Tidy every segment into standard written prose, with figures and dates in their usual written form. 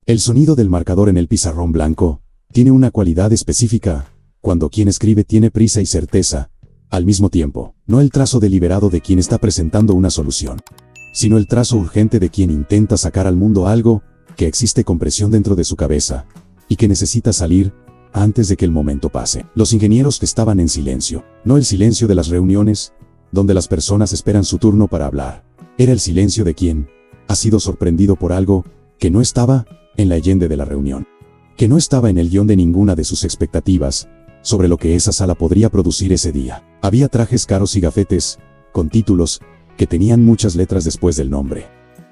El sonido del marcador en el pizarrón blanco tiene una cualidad específica cuando quien escribe tiene prisa y certeza al mismo tiempo, no el trazo deliberado de quien está presentando una solución, sino el trazo urgente de quien intenta sacar al mundo algo que existe con presión dentro de su cabeza y que necesita salir antes de que el momento pase. Los ingenieros que estaban en silencio, no el silencio de las reuniones, donde las personas esperan su turno para hablar, era el silencio de quien ha sido sorprendido por algo que no estaba en la agenda de la reunión, que no estaba en el guión de ninguna de sus expectativas sobre lo que esa sala podría producir ese día. Había trajes caros y gafetes con títulos que tenían muchas letras después del nombre.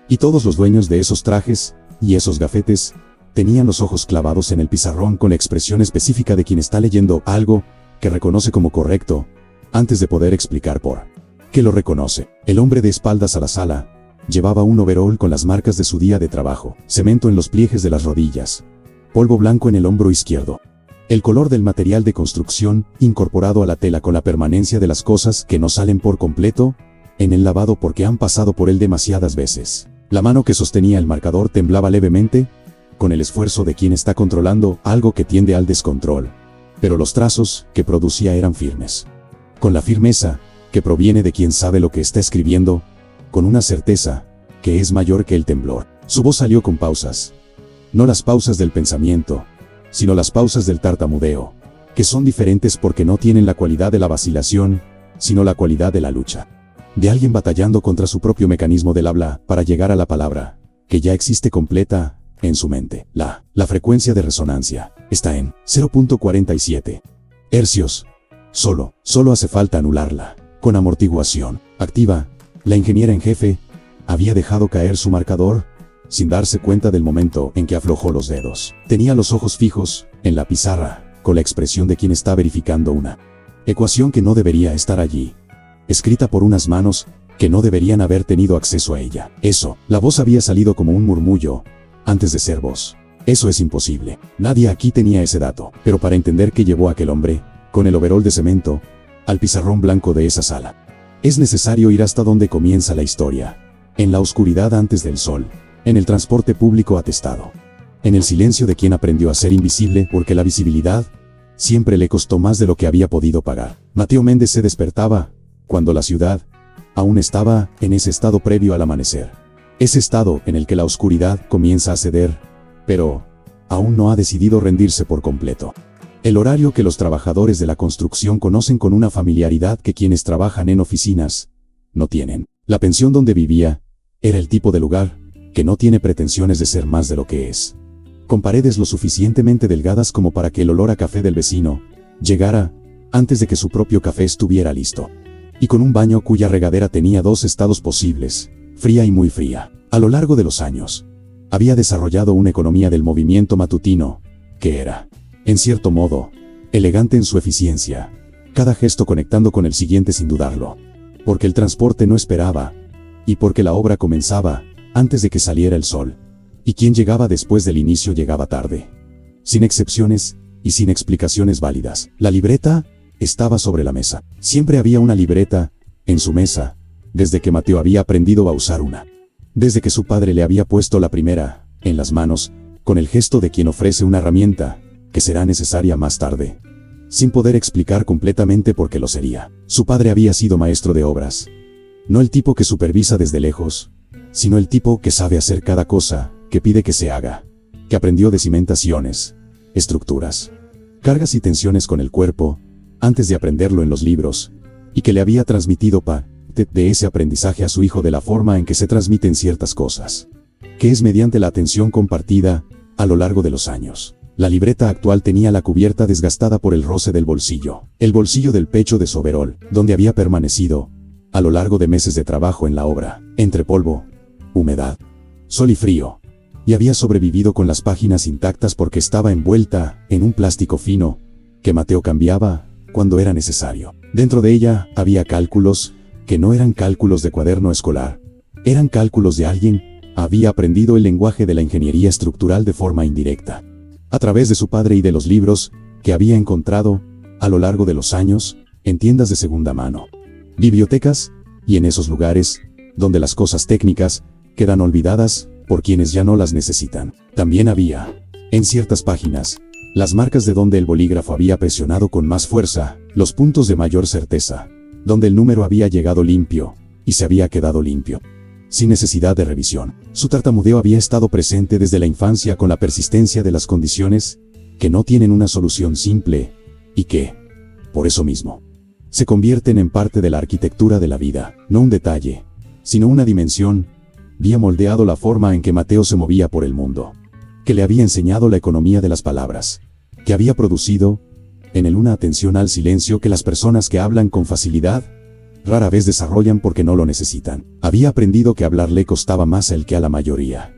Y todos los dueños de esos trajes y esos gafetes tenían los ojos clavados en el pizarrón con la expresión específica de quien está leyendo algo que reconoce como correcto antes de poder explicar por qué lo reconoce. El hombre de espaldas a la sala llevaba un overol con las marcas de su día de trabajo, cemento en los pliegues de las rodillas, polvo blanco en el hombro izquierdo. El color del material de construcción incorporado a la tela con la permanencia de las cosas que no salen por completo en el lavado porque han pasado por él demasiadas veces. La mano que sostenía el marcador temblaba levemente con el esfuerzo de quien está controlando algo que tiende al descontrol, pero los trazos que producía eran firmes. Con la firmeza que proviene de quien sabe lo que está escribiendo, con una certeza que es mayor que el temblor. Su voz salió con pausas, no las pausas del pensamiento, sino las pausas del tartamudeo, que son diferentes porque no tienen la cualidad de la vacilación, sino la cualidad de la lucha, de alguien batallando contra su propio mecanismo del habla para llegar a la palabra, que ya existe completa en su mente. La frecuencia de resonancia está en 0.47 hercios. Solo hace falta anularla. Con amortiguación activa, la ingeniera en jefe había dejado caer su marcador sin darse cuenta del momento en que aflojó los dedos. Tenía los ojos fijos en la pizarra, con la expresión de quien está verificando una ecuación que no debería estar allí, escrita por unas manos que no deberían haber tenido acceso a ella. La voz había salido como un murmullo antes de ser voz. Eso es imposible. Nadie aquí tenía ese dato, pero para entender qué llevó a aquel hombre, con el overol de cemento, al pizarrón blanco de esa sala, es necesario ir hasta donde comienza la historia, en la oscuridad antes del sol, en el transporte público atestado, en el silencio de quien aprendió a ser invisible porque la visibilidad siempre le costó más de lo que había podido pagar. Mateo Méndez se despertaba cuando la ciudad aún estaba en ese estado previo al amanecer, ese estado en el que la oscuridad comienza a ceder, pero aún no ha decidido rendirse por completo. El horario que los trabajadores de la construcción conocen con una familiaridad que quienes trabajan en oficinas no tienen. La pensión donde vivía era el tipo de lugar que no tiene pretensiones de ser más de lo que es, con paredes lo suficientemente delgadas como para que el olor a café del vecino llegara antes de que su propio café estuviera listo, y con un baño cuya regadera tenía dos estados posibles, fría y muy fría. A lo largo de los años, había desarrollado una economía del movimiento matutino, que era, en cierto modo, elegante en su eficiencia, cada gesto conectando con el siguiente sin dudarlo, porque el transporte no esperaba, y porque la obra comenzaba antes de que saliera el sol, y quien llegaba después del inicio llegaba tarde. Sin excepciones y sin explicaciones válidas. La libreta estaba sobre la mesa. Siempre había una libreta en su mesa, desde que Mateo había aprendido a usar una. Desde que su padre le había puesto la primera en las manos, con el gesto de quien ofrece una herramienta que será necesaria más tarde, sin poder explicar completamente por qué lo sería. Su padre había sido maestro de obras, no el tipo que supervisa desde lejos, sino el tipo que sabe hacer cada cosa que pide que se haga, que aprendió de cimentaciones, estructuras, cargas y tensiones con el cuerpo, antes de aprenderlo en los libros, y que le había transmitido parte de ese aprendizaje a su hijo de la forma en que se transmiten ciertas cosas, que es mediante la atención compartida a lo largo de los años. La libreta actual tenía la cubierta desgastada por el roce del bolsillo, el bolsillo del pecho de su overol, donde había permanecido a lo largo de meses de trabajo en la obra, entre polvo, humedad, sol y frío, y había sobrevivido con las páginas intactas porque estaba envuelta en un plástico fino que Mateo cambiaba cuando era necesario. Dentro de ella había cálculos que no eran cálculos de cuaderno escolar, eran cálculos de alguien había aprendido el lenguaje de la ingeniería estructural de forma indirecta, a través de su padre y de los libros que había encontrado a lo largo de los años en tiendas de segunda mano, bibliotecas y en esos lugares donde las cosas técnicas quedan olvidadas por quienes ya no las necesitan. También había, en ciertas páginas, las marcas de donde el bolígrafo había presionado con más fuerza, los puntos de mayor certeza, donde el número había llegado limpio, y se había quedado limpio, sin necesidad de revisión. Su tartamudeo había estado presente desde la infancia con la persistencia de las condiciones que no tienen una solución simple, y que, por eso mismo, se convierten en parte de la arquitectura de la vida, no un detalle, sino una dimensión. Había moldeado la forma en que Mateo se movía por el mundo, que le había enseñado la economía de las palabras, que había producido en él una atención al silencio que las personas que hablan con facilidad rara vez desarrollan porque no lo necesitan. Había aprendido que hablar le costaba más a él que a la mayoría,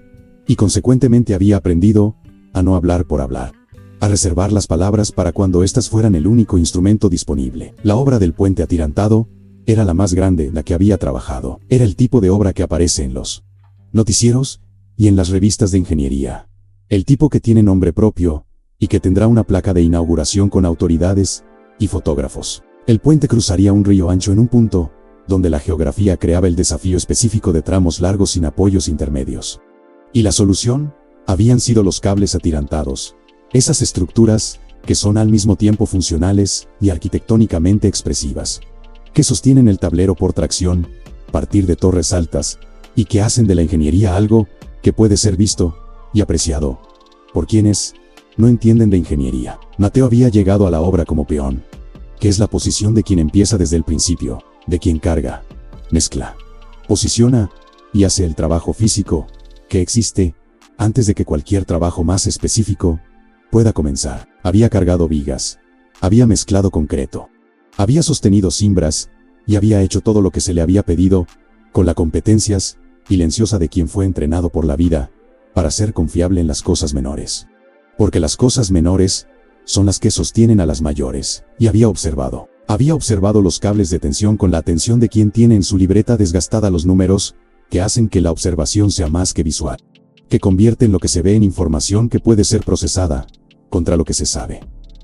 y consecuentemente había aprendido a no hablar por hablar, a reservar las palabras para cuando éstas fueran el único instrumento disponible. La obra del puente atirantado era la más grande en la que había trabajado. Era el tipo de obra que aparece en los noticieros y en las revistas de ingeniería. El tipo que tiene nombre propio y que tendrá una placa de inauguración con autoridades y fotógrafos. El puente cruzaría un río ancho en un punto donde la geografía creaba el desafío específico de tramos largos sin apoyos intermedios. Y la solución habían sido los cables atirantados. Esas estructuras que son al mismo tiempo funcionales y arquitectónicamente expresivas, que sostienen el tablero por tracción, partir de torres altas, y que hacen de la ingeniería algo que puede ser visto y apreciado por quienes no entienden de ingeniería. Mateo había llegado a la obra como peón, que es la posición de quien empieza desde el principio, de quien carga, mezcla, posiciona y hace el trabajo físico que existe antes de que cualquier trabajo más específico pueda comenzar. Había cargado vigas, había mezclado concreto, había sostenido cimbras y había hecho todo lo que se le había pedido con la competencia silenciosa de quien fue entrenado por la vida para ser confiable en las cosas menores. Porque las cosas menores son las que sostienen a las mayores. Y había observado los cables de tensión con la atención de quien tiene en su libreta desgastada los números que hacen que la observación sea más que visual, que convierten lo que se ve en información que puede ser procesada contra lo que se sabe,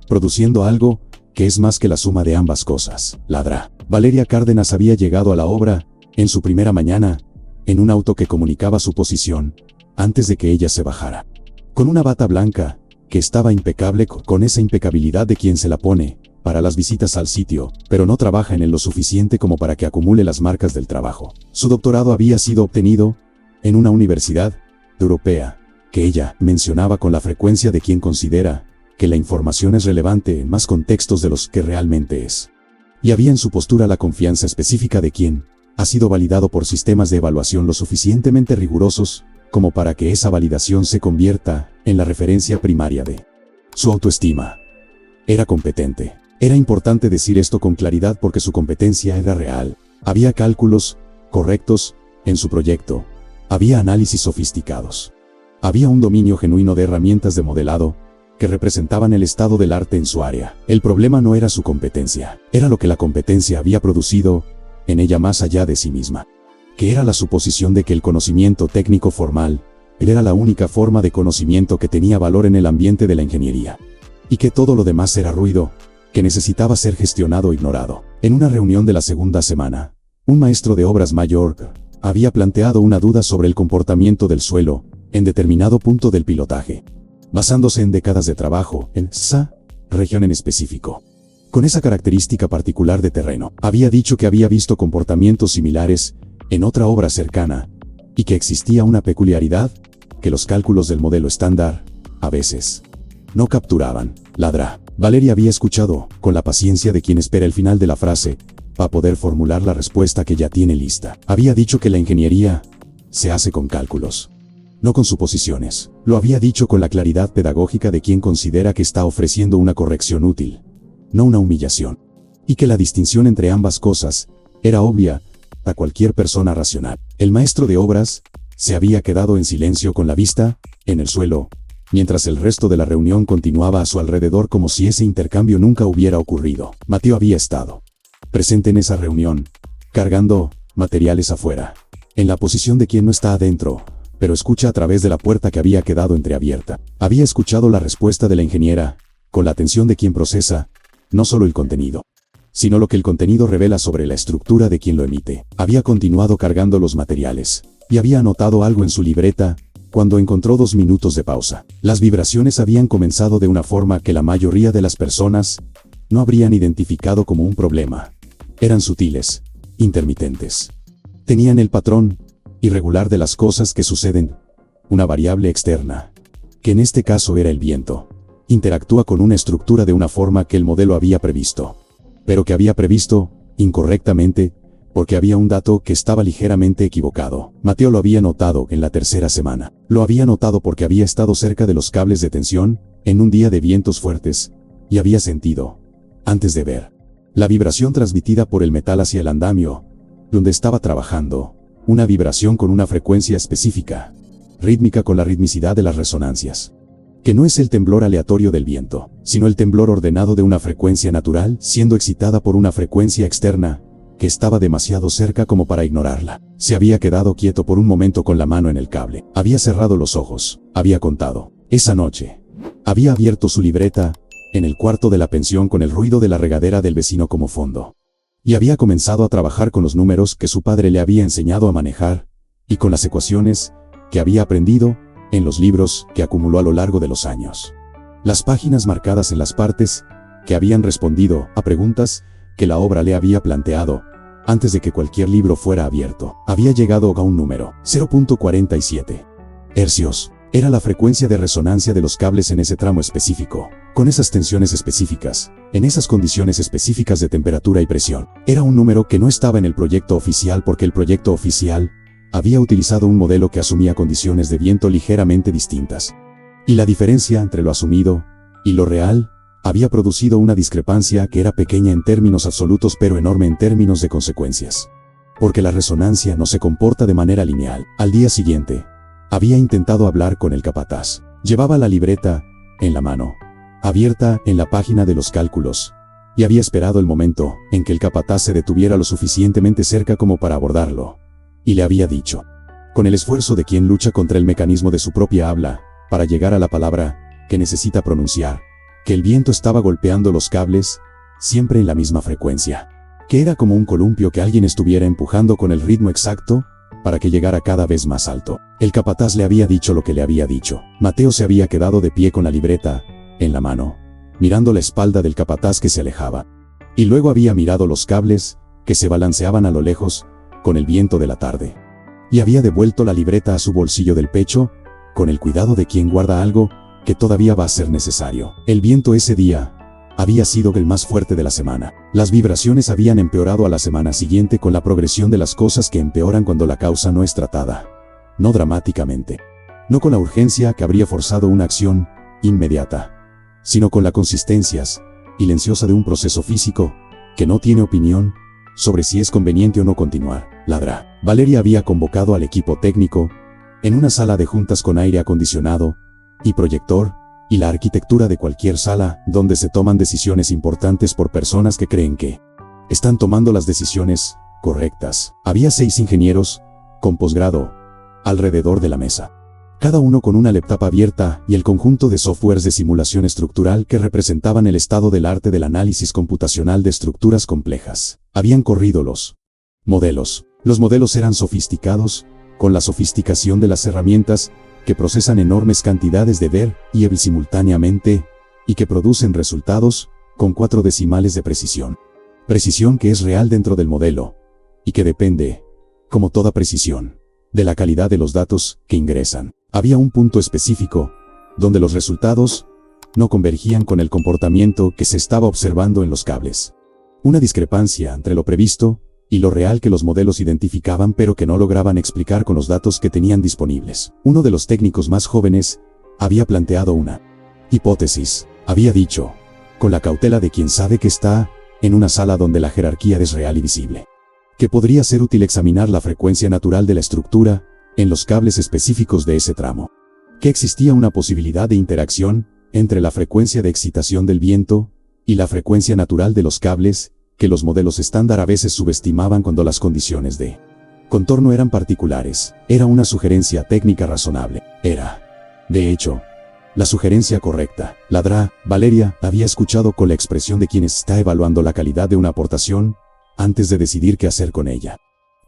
produciendo algo que es más que la suma de ambas cosas. Ladra. Valeria Cárdenas había llegado a la obra en su primera mañana en un auto que comunicaba su posición antes de que ella se bajara, con una bata blanca que estaba impecable, con esa impecabilidad de quien se la pone para las visitas al sitio, pero no trabaja en él lo suficiente como para que acumule las marcas del trabajo. Su doctorado había sido obtenido en una universidad europea, que ella mencionaba con la frecuencia de quien considera que la información es relevante en más contextos de los que realmente es. Y había en su postura la confianza específica de quien ha sido validado por sistemas de evaluación lo suficientemente rigurosos como para que esa validación se convierta en la referencia primaria de su autoestima. Era competente. Era importante decir esto con claridad porque su competencia era real. Había cálculos correctos en su proyecto. Había análisis sofisticados. Había un dominio genuino de herramientas de modelado que representaban el estado del arte en su área. El problema no era su competencia, era lo que la competencia había producido en ella más allá de sí misma, que era la suposición de que el conocimiento técnico formal era la única forma de conocimiento que tenía valor en el ambiente de la ingeniería, y que todo lo demás era ruido, que necesitaba ser gestionado o ignorado. En una reunión de la segunda semana, un maestro de obras mayor había planteado una duda sobre el comportamiento del suelo en determinado punto del pilotaje, basándose en décadas de trabajo en esa región en específico, con esa característica particular de terreno. Había dicho que había visto comportamientos similares en otra obra cercana, y que existía una peculiaridad que los cálculos del modelo estándar, a veces, no capturaban. Ladra. Valeria había escuchado, con la paciencia de quien espera el final de la frase, para poder formular la respuesta que ya tiene lista. Había dicho que la ingeniería se hace con cálculos, no con suposiciones. Lo había dicho con la claridad pedagógica de quien considera que está ofreciendo una corrección útil, no una humillación. Y que la distinción entre ambas cosas era obvia a cualquier persona racional. El maestro de obras se había quedado en silencio con la vista en el suelo, mientras el resto de la reunión continuaba a su alrededor como si ese intercambio nunca hubiera ocurrido. Mateo había estado presente en esa reunión, cargando materiales afuera, en la posición de quien no está adentro, pero escucha a través de la puerta que había quedado entreabierta. Había escuchado la respuesta de la ingeniera, con la atención de quien procesa, no solo el contenido, sino lo que el contenido revela sobre la estructura de quien lo emite. Había continuado cargando los materiales, y había anotado algo en su libreta, cuando encontró 2 minutos de pausa. Las vibraciones habían comenzado de una forma que la mayoría de las personas no habrían identificado como un problema. Eran sutiles, intermitentes. Tenían el patrón irregular de las cosas que suceden, una variable externa, que en este caso era el viento. Interactúa con una estructura de una forma que el modelo había previsto, pero que había previsto incorrectamente, porque había un dato que estaba ligeramente equivocado. Mateo lo había notado en la tercera semana. Lo había notado porque había estado cerca de los cables de tensión, en un día de vientos fuertes, y había sentido, antes de ver, la vibración transmitida por el metal hacia el andamio, donde estaba trabajando, una vibración con una frecuencia específica, rítmica con la ritmicidad de las resonancias. Que no es el temblor aleatorio del viento, sino el temblor ordenado de una frecuencia natural, siendo excitada por una frecuencia externa, que estaba demasiado cerca como para ignorarla. Se había quedado quieto por un momento con la mano en el cable. Había cerrado los ojos. Había contado. Esa noche, había abierto su libreta, en el cuarto de la pensión con el ruido de la regadera del vecino como fondo. Y había comenzado a trabajar con los números que su padre le había enseñado a manejar, y con las ecuaciones que había aprendido en los libros que acumuló a lo largo de los años. Las páginas marcadas en las partes que habían respondido a preguntas que la obra le había planteado, antes de que cualquier libro fuera abierto. Había llegado a un número, 0.47 hercios. Era la frecuencia de resonancia de los cables en ese tramo específico, con esas tensiones específicas, en esas condiciones específicas de temperatura y presión. Era un número que no estaba en el proyecto oficial porque el proyecto oficial había utilizado un modelo que asumía condiciones de viento ligeramente distintas. Y la diferencia entre lo asumido y lo real había producido una discrepancia que era pequeña en términos absolutos pero enorme en términos de consecuencias. Porque la resonancia no se comporta de manera lineal. Al día siguiente, había intentado hablar con el capataz. Llevaba la libreta en la mano, abierta en la página de los cálculos, y había esperado el momento en que el capataz se detuviera lo suficientemente cerca como para abordarlo. Y le había dicho, con el esfuerzo de quien lucha contra el mecanismo de su propia habla, para llegar a la palabra que necesita pronunciar, que el viento estaba golpeando los cables, siempre en la misma frecuencia, que era como un columpio que alguien estuviera empujando con el ritmo exacto, para que llegara cada vez más alto. El capataz le había dicho lo que le había dicho. Mateo se había quedado de pie con la libreta en la mano, mirando la espalda del capataz que se alejaba. Y luego había mirado los cables, que se balanceaban a lo lejos, con el viento de la tarde. Y había devuelto la libreta a su bolsillo del pecho, con el cuidado de quien guarda algo que todavía va a ser necesario. El viento ese día había sido el más fuerte de la semana. Las vibraciones habían empeorado a la semana siguiente con la progresión de las cosas que empeoran cuando la causa no es tratada. No dramáticamente. No con la urgencia que habría forzado una acción inmediata, sino con la consistencia silenciosa de un proceso físico que no tiene opinión sobre si es conveniente o no continuar. Ladra. Valeria había convocado al equipo técnico en una sala de juntas con aire acondicionado y proyector, y la arquitectura de cualquier sala donde se toman decisiones importantes por personas que creen que están tomando las decisiones correctas. Había 6 ingenieros con posgrado alrededor de la mesa, cada uno con una laptop abierta y el conjunto de softwares de simulación estructural que representaban el estado del arte del análisis computacional de estructuras complejas. Habían corrido los modelos. Los modelos eran sofisticados, con la sofisticación de las herramientas que procesan enormes cantidades de ver y EBL simultáneamente, y que producen resultados con 4 decimales de precisión. Precisión que es real dentro del modelo, y que depende, como toda precisión, de la calidad de los datos que ingresan. Había un punto específico, donde los resultados no convergían con el comportamiento que se estaba observando en los cables. Una discrepancia entre lo previsto y lo real que los modelos identificaban pero que no lograban explicar con los datos que tenían disponibles. Uno de los técnicos más jóvenes había planteado una hipótesis. Había dicho, con la cautela de quien sabe que está en una sala donde la jerarquía es real y visible, que podría ser útil examinar la frecuencia natural de la estructura en los cables específicos de ese tramo. Que existía una posibilidad de interacción entre la frecuencia de excitación del viento y la frecuencia natural de los cables, que los modelos estándar a veces subestimaban cuando las condiciones de contorno eran particulares. Era una sugerencia técnica razonable. Era, de hecho, la sugerencia correcta. Ladra. Valeria había escuchado con la expresión de quien está evaluando la calidad de una aportación antes de decidir qué hacer con ella.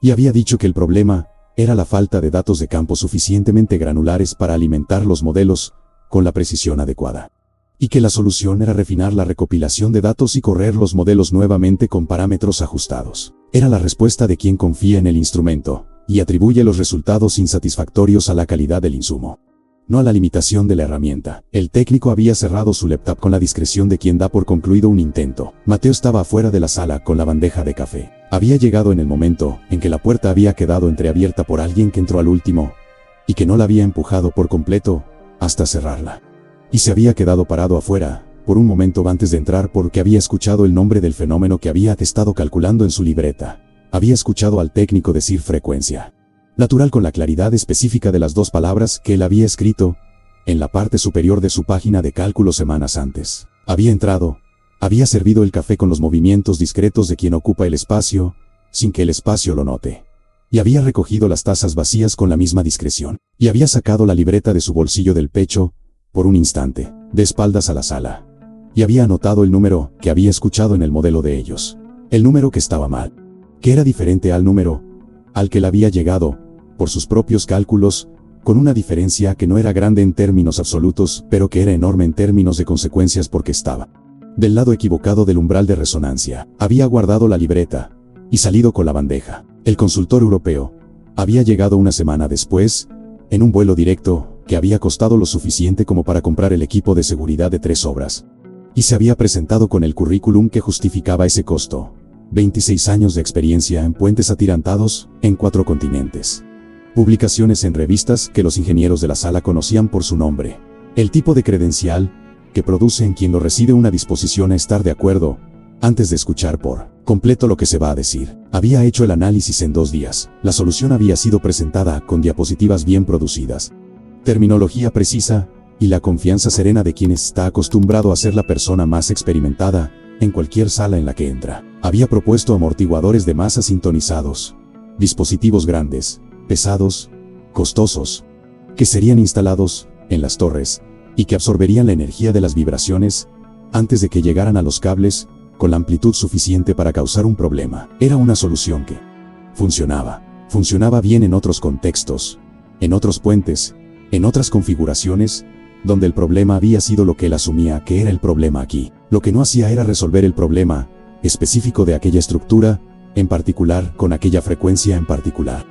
Y había dicho que el problema era la falta de datos de campo suficientemente granulares para alimentar los modelos con la precisión adecuada. Y que la solución era refinar la recopilación de datos y correr los modelos nuevamente con parámetros ajustados. Era la respuesta de quien confía en el instrumento y atribuye los resultados insatisfactorios a la calidad del insumo, no a la limitación de la herramienta. El técnico había cerrado su laptop con la discreción de quien da por concluido un intento. Mateo estaba afuera de la sala con la bandeja de café. Había llegado en el momento en que la puerta había quedado entreabierta por alguien que entró al último y que no la había empujado por completo hasta cerrarla. Y se había quedado parado afuera por un momento antes de entrar porque había escuchado el nombre del fenómeno que había estado calculando en su libreta. Había escuchado al técnico decir frecuencia natural con la claridad específica de las dos palabras que él había escrito en la parte superior de su página de cálculo semanas antes. Había entrado, había servido el café con los movimientos discretos de quien ocupa el espacio, sin que el espacio lo note. Y había recogido las tazas vacías con la misma discreción. Y había sacado la libreta de su bolsillo del pecho, por un instante, de espaldas a la sala. Y había anotado el número que había escuchado en el modelo de ellos. El número que estaba mal. Que era diferente al número al que él había llegado, por sus propios cálculos, con una diferencia que no era grande en términos absolutos, pero que era enorme en términos de consecuencias porque estaba del lado equivocado del umbral de resonancia. Había guardado la libreta y salido con la bandeja. El consultor europeo había llegado una semana después, en un vuelo directo que había costado lo suficiente como para comprar el equipo de seguridad de 3 obras. Y se había presentado con el currículum que justificaba ese costo. 26 años de experiencia en puentes atirantados en 4 continentes. Publicaciones en revistas que los ingenieros de la sala conocían por su nombre. El tipo de credencial que produce en quien lo recibe una disposición a estar de acuerdo antes de escuchar por completo lo que se va a decir. Había hecho el análisis en 2 días. La solución había sido presentada con diapositivas bien producidas, terminología precisa y la confianza serena de quien está acostumbrado a ser la persona más experimentada en cualquier sala en la que entra. Había propuesto amortiguadores de masa sintonizados, dispositivos grandes, pesados, costosos, que serían instalados en las torres y que absorberían la energía de las vibraciones antes de que llegaran a los cables con la amplitud suficiente para causar un problema. Era una solución que funcionaba bien en otros contextos, en otros puentes, en otras configuraciones, donde el problema había sido lo que él asumía que era el problema aquí. Lo que no hacía era resolver el problema específico de aquella estructura, en particular con aquella frecuencia en particular.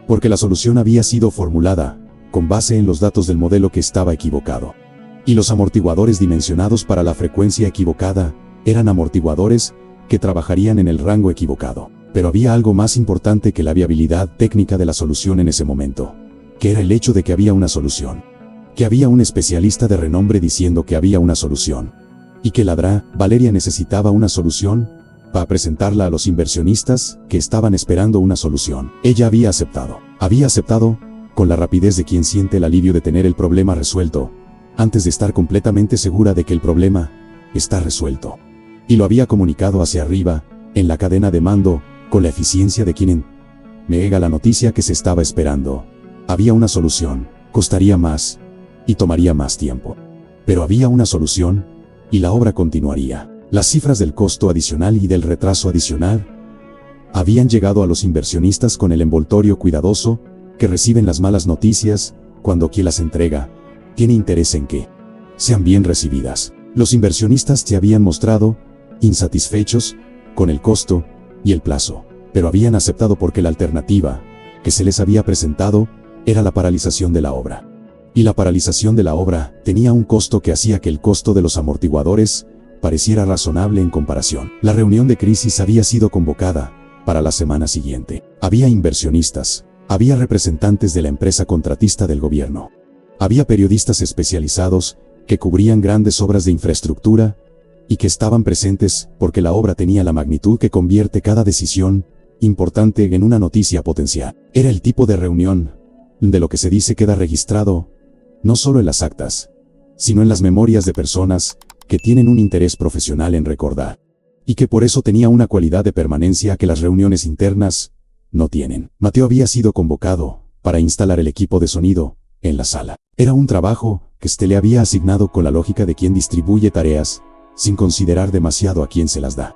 Porque la solución había sido formulada con base en los datos del modelo que estaba equivocado. Y los amortiguadores dimensionados para la frecuencia equivocada eran amortiguadores que trabajarían en el rango equivocado. Pero había algo más importante que la viabilidad técnica de la solución en ese momento, que era el hecho de que había una solución. Que había un especialista de renombre diciendo que había una solución. Y que Valeria necesitaba una solución para presentarla a los inversionistas que estaban esperando una solución. Ella había aceptado con la rapidez de quien siente el alivio de tener el problema resuelto, antes de estar completamente segura de que el problema está resuelto. Y lo había comunicado hacia arriba, en la cadena de mando, con la eficiencia de quien me llega la noticia que se estaba esperando. Había una solución, costaría más y tomaría más tiempo. Pero había una solución y la obra continuaría. Las cifras del costo adicional y del retraso adicional habían llegado a los inversionistas con el envoltorio cuidadoso que reciben las malas noticias cuando quien las entrega tiene interés en que sean bien recibidas. Los inversionistas se habían mostrado insatisfechos con el costo y el plazo, pero habían aceptado porque la alternativa que se les había presentado era la paralización de la obra. Y la paralización de la obra tenía un costo que hacía que el costo de los amortiguadores pareciera razonable en comparación. La reunión de crisis había sido convocada para la semana siguiente. Había inversionistas, había representantes de la empresa contratista del gobierno, había periodistas especializados que cubrían grandes obras de infraestructura y que estaban presentes porque la obra tenía la magnitud que convierte cada decisión importante en una noticia potencial. Era el tipo de reunión de lo que se dice queda registrado no solo en las actas, sino en las memorias de personas que tienen un interés profesional en recordar, y que por eso tenía una cualidad de permanencia que las reuniones internas no tienen. Mateo había sido convocado para instalar el equipo de sonido en la sala. Era un trabajo que se le había asignado con la lógica de quien distribuye tareas, sin considerar demasiado a quien se las da.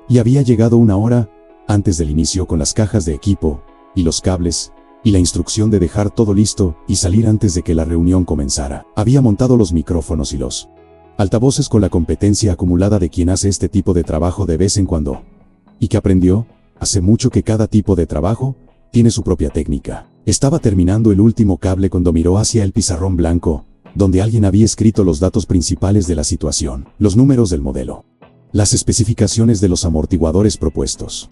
Y había llegado una hora antes del inicio con las cajas de equipo y los cables y la instrucción de dejar todo listo y salir antes de que la reunión comenzara. Había montado los micrófonos y los altavoces con la competencia acumulada de quien hace este tipo de trabajo de vez en cuando, y que aprendió, hace mucho, que cada tipo de trabajo tiene su propia técnica. Estaba terminando el último cable cuando miró hacia el pizarrón blanco, donde alguien había escrito los datos principales de la situación, los números del modelo, las especificaciones de los amortiguadores propuestos,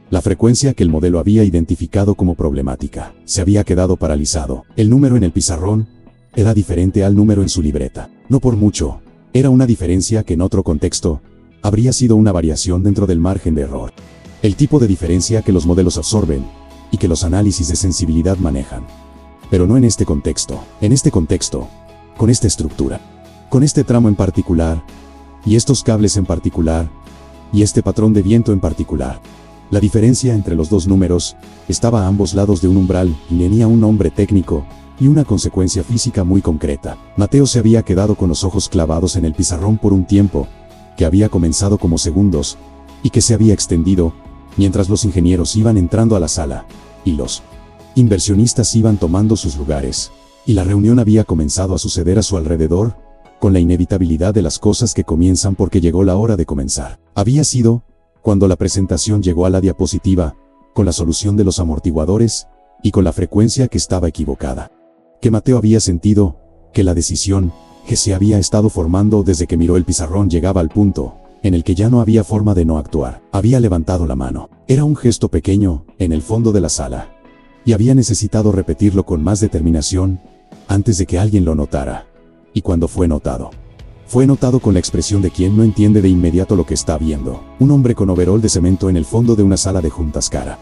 la frecuencia que el modelo había identificado como problemática. Se había quedado paralizado. El número en el pizarrón era diferente al número en su libreta. No por mucho. Era una diferencia que en otro contexto habría sido una variación dentro del margen de error. El tipo de diferencia que los modelos absorben y que los análisis de sensibilidad manejan. Pero no en este contexto. En este contexto, con esta estructura, con este tramo en particular, y estos cables en particular, y este patrón de viento en particular. La diferencia entre los dos números estaba a ambos lados de un umbral y tenía un nombre técnico y una consecuencia física muy concreta. Mateo se había quedado con los ojos clavados en el pizarrón por un tiempo que había comenzado como segundos y que se había extendido mientras los ingenieros iban entrando a la sala y los inversionistas iban tomando sus lugares, y la reunión había comenzado a suceder a su alrededor, con la inevitabilidad de las cosas que comienzan porque llegó la hora de comenzar. Había sido cuando la presentación llegó a la diapositiva, con la solución de los amortiguadores y con la frecuencia que estaba equivocada, que Mateo había sentido que la decisión que se había estado formando desde que miró el pizarrón llegaba al punto en el que ya no había forma de no actuar. Había levantado la mano. Era un gesto pequeño, en el fondo de la sala, y había necesitado repetirlo con más determinación antes de que alguien lo notara. Y cuando fue notado con la expresión de quien no entiende de inmediato lo que está viendo. Un hombre con overol de cemento en el fondo de una sala de juntas cara,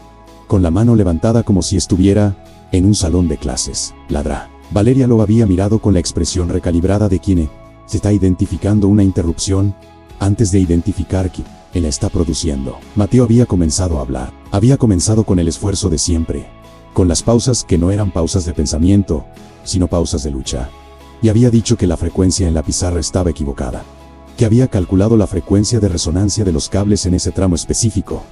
con la mano levantada como si estuviera en un salón de clases. Ladra. Valeria lo había mirado con la expresión recalibrada de quien se está identificando una interrupción antes de identificar que él la está produciendo. Mateo había comenzado a hablar. Había comenzado con el esfuerzo de siempre, con las pausas que no eran pausas de pensamiento, sino pausas de lucha. Y había dicho que la frecuencia en la pizarra estaba equivocada, que había calculado la frecuencia de resonancia de los cables en ese tramo específico,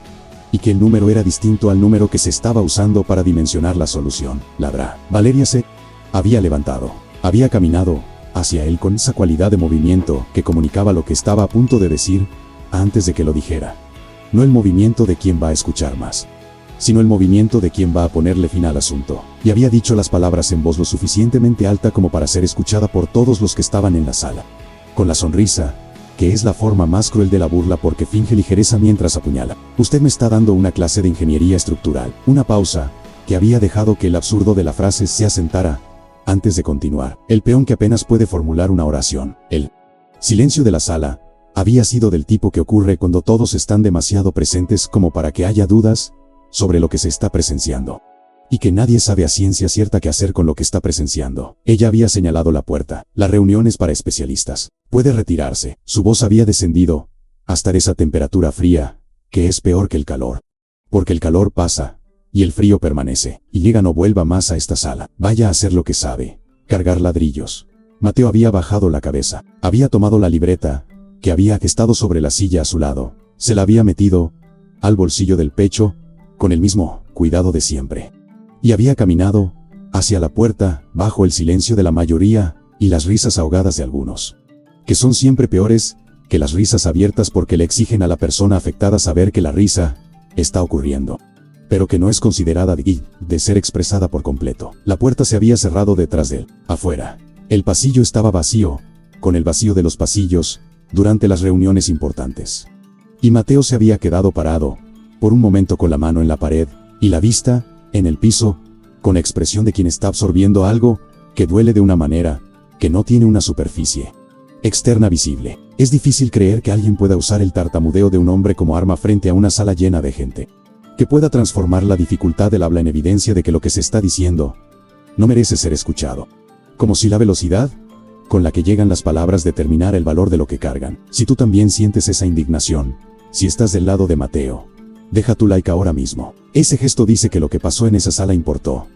y que el número era distinto al número que se estaba usando para dimensionar la solución. Ladra. Valeria se había levantado, había caminado hacia él con esa cualidad de movimiento que comunicaba lo que estaba a punto de decir antes de que lo dijera. No el movimiento de quien va a escuchar más, sino el movimiento de quien va a ponerle fin al asunto. Y había dicho las palabras en voz lo suficientemente alta como para ser escuchada por todos los que estaban en la sala, con la sonrisa, que es la forma más cruel de la burla porque finge ligereza mientras apuñala. Usted me está dando una clase de ingeniería estructural. Una pausa, que había dejado que el absurdo de la frase se asentara antes de continuar. El peón que apenas puede formular una oración. El silencio de la sala había sido del tipo que ocurre cuando todos están demasiado presentes como para que haya dudas sobre lo que se está presenciando, y que nadie sabe a ciencia cierta qué hacer con lo que está presenciando. Ella había señalado la puerta. La reunión es para especialistas. Puede retirarse. Su voz había descendido hasta esa temperatura fría, que es peor que el calor, porque el calor pasa y el frío permanece, y llega no vuelva más a esta sala. Vaya a hacer lo que sabe, cargar ladrillos. Mateo había bajado la cabeza. Había tomado la libreta, que había estado sobre la silla a su lado. Se la había metido al bolsillo del pecho, con el mismo cuidado de siempre. Y había caminado hacia la puerta, bajo el silencio de la mayoría y las risas ahogadas de algunos, que son siempre peores que las risas abiertas porque le exigen a la persona afectada saber que la risa está ocurriendo, pero que no es considerada de ser expresada por completo. La puerta se había cerrado detrás de él. Afuera, el pasillo estaba vacío, con el vacío de los pasillos, durante las reuniones importantes. Y Mateo se había quedado parado, por un momento con la mano en la pared, y la vista en el piso, con la expresión de quien está absorbiendo algo que duele de una manera que no tiene una superficie externa visible. Es difícil creer que alguien pueda usar el tartamudeo de un hombre como arma frente a una sala llena de gente, que pueda transformar la dificultad del habla en evidencia de que lo que se está diciendo no merece ser escuchado. Como si la velocidad con la que llegan las palabras determinara el valor de lo que cargan. Si tú también sientes esa indignación, si estás del lado de Mateo, deja tu like ahora mismo. Ese gesto dice que lo que pasó en esa sala importó,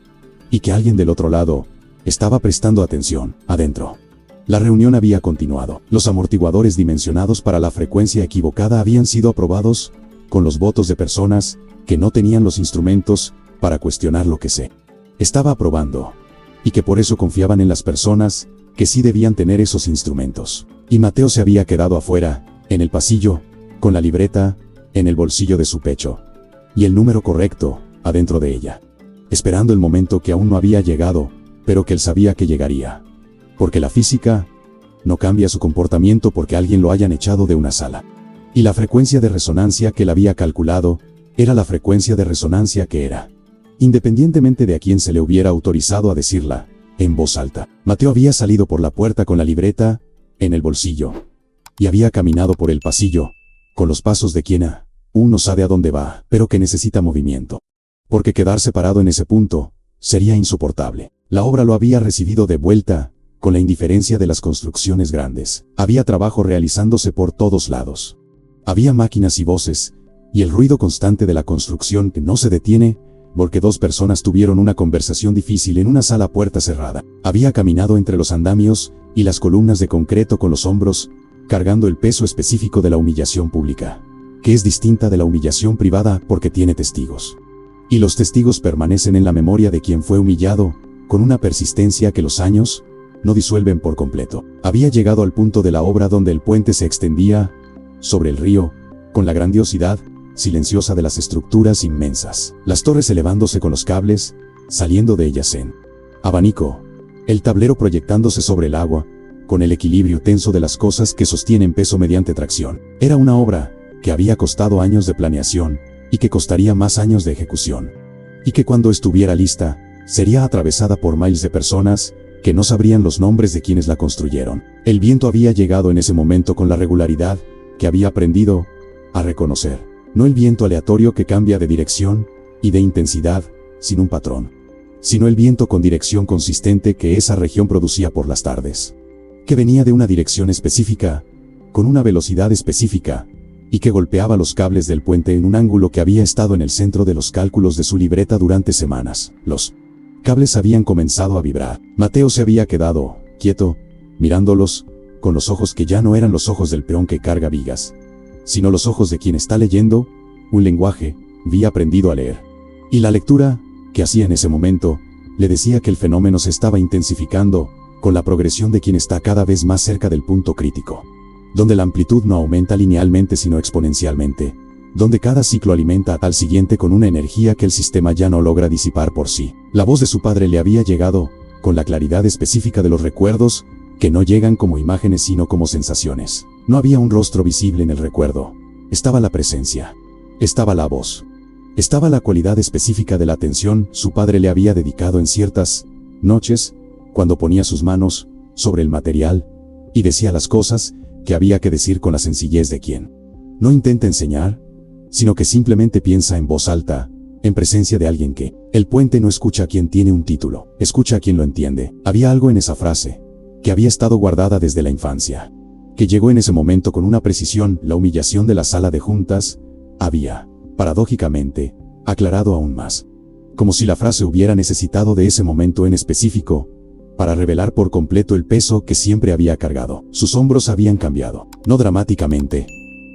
y que alguien del otro lado estaba prestando atención. Adentro, la reunión había continuado. Los amortiguadores dimensionados para la frecuencia equivocada habían sido aprobados, con los votos de personas que no tenían los instrumentos para cuestionar lo que se estaba aprobando. Y que por eso confiaban en las personas, que sí debían tener esos instrumentos. Y Mateo se había quedado afuera, en el pasillo, con la libreta, en el bolsillo de su pecho. Y el número correcto, adentro de ella. Esperando el momento que aún no había llegado, pero que él sabía que llegaría. Porque la física no cambia su comportamiento porque alguien lo hayan echado de una sala. Y la frecuencia de resonancia que él había calculado, era la frecuencia de resonancia que era. Independientemente de a quién se le hubiera autorizado a decirla, en voz alta. Mateo había salido por la puerta con la libreta, en el bolsillo. Y había caminado por el pasillo, con los pasos de quien aún no sabe a dónde va, pero que necesita movimiento. Porque quedarse parado en ese punto, sería insoportable. La obra lo había recibido de vuelta, con la indiferencia de las construcciones grandes. Había trabajo realizándose por todos lados. Había máquinas y voces, y el ruido constante de la construcción que no se detiene, porque dos personas tuvieron una conversación difícil en una sala a puerta cerrada. Había caminado entre los andamios y las columnas de concreto con los hombros, cargando el peso específico de la humillación pública, que es distinta de la humillación privada porque tiene testigos. Y los testigos permanecen en la memoria de quien fue humillado, con una persistencia que los años no disuelven por completo. Había llegado al punto de la obra donde el puente se extendía sobre el río, con la grandiosidad silenciosa de las estructuras inmensas, las torres elevándose con los cables, saliendo de ellas en abanico, el tablero proyectándose sobre el agua, con el equilibrio tenso de las cosas que sostienen peso mediante tracción. Era una obra que había costado años de planeación, y que costaría más años de ejecución. Y que cuando estuviera lista, sería atravesada por miles de personas, que no sabrían los nombres de quienes la construyeron. El viento había llegado en ese momento con la regularidad, que había aprendido a reconocer. No el viento aleatorio que cambia de dirección y de intensidad, sin un patrón, sino el viento con dirección consistente que esa región producía por las tardes, que venía de una dirección específica, con una velocidad específica, y que golpeaba los cables del puente en un ángulo que había estado en el centro de los cálculos de su libreta durante semanas. Los cables habían comenzado a vibrar. Mateo se había quedado quieto, mirándolos, con los ojos que ya no eran los ojos del peón que carga vigas, sino los ojos de quien está leyendo un lenguaje había aprendido a leer. Y la lectura que hacía en ese momento le decía que el fenómeno se estaba intensificando con la progresión de quien está cada vez más cerca del punto crítico, donde la amplitud no aumenta linealmente sino exponencialmente, donde cada ciclo alimenta al siguiente con una energía que el sistema ya no logra disipar por sí. La voz de su padre le había llegado con la claridad específica de los recuerdos que no llegan como imágenes sino como sensaciones. No había un rostro visible en el recuerdo. Estaba la presencia. Estaba la voz. Estaba la cualidad específica de la atención su padre le había dedicado en ciertas noches, cuando ponía sus manos sobre el material y decía las cosas que había que decir con la sencillez de quien no intenta enseñar, sino que simplemente piensa en voz alta, en presencia de alguien que el puente no escucha a quien tiene un título, escucha a quien lo entiende. Había algo en esa frase que había estado guardada desde la infancia, que llegó en ese momento con una precisión. La humillación de la sala de juntas había, paradójicamente, aclarado aún más. Como si la frase hubiera necesitado de ese momento en específico, para revelar por completo el peso que siempre había cargado. Sus hombros habían cambiado, no dramáticamente,